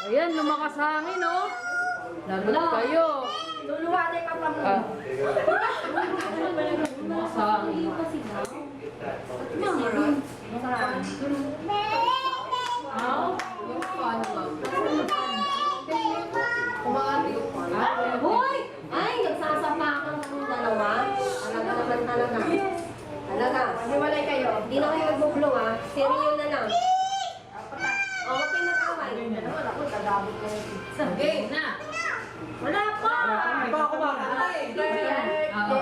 Ayan, lumakas hangin, oh. Lagot kayo. Luluwalay ka pa mo. Lumakas hangin. Yung paano ba? Kumaano yung paano? Hoy! Ay, nagsasapakan ng dalawa. Talaga naman talaga. Talaga. Hiwalay kayo. Hindi na kayo magbublo ha. Serial na lang. O, huwag kayo mag-away. Wala ko, tagabot ko. Game na. Wala pa! Iba ako makakatay.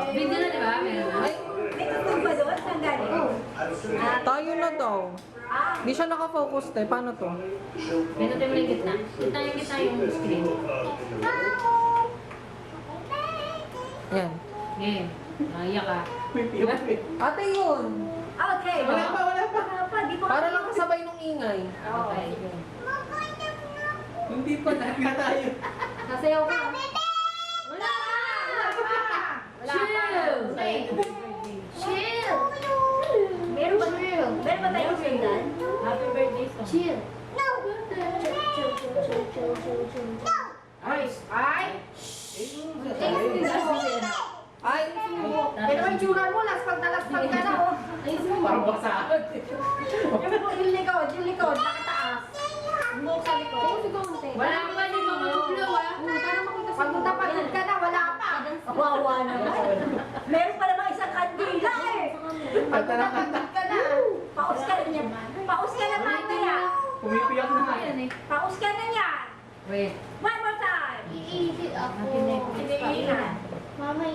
Video na, di ba? Meron na. May tutong ba doon? Saan galing? Tayo na daw. Hindi siya nakafocus tayo. Paano to? Pinutin mo yung gitna. Yung gitna yung screen. Yan. Game. Naiyak ka. Ate yun. Okay. Wala pa, wala pa. Wala pa, di pa. Para lang kasabay nung ingay. Okay. Hindi pa na tayo. Nasayaw ka. Wala pa! Wala pa. Chill! Meron ba tayong sundan? Happy birthday song. Chill. No! Chill. Ay! Ay! Ay! Pero ang tsura mo, laspag na laspag ka na, oh. Parang basahan. Yung likod, nakataas. Buhok sa likod. Wala pa, di ba mag-blow, ah? Pagod ka na, wala pa. Wawa na. Meron pa naman isang kandila, eh. Pagod ka na. Paus ka na niya. Paus ka na mamaya. Pumipiyak na nga. Paus ka na niya. Wait. One more time. Iisip ako. Iniingat. Mama,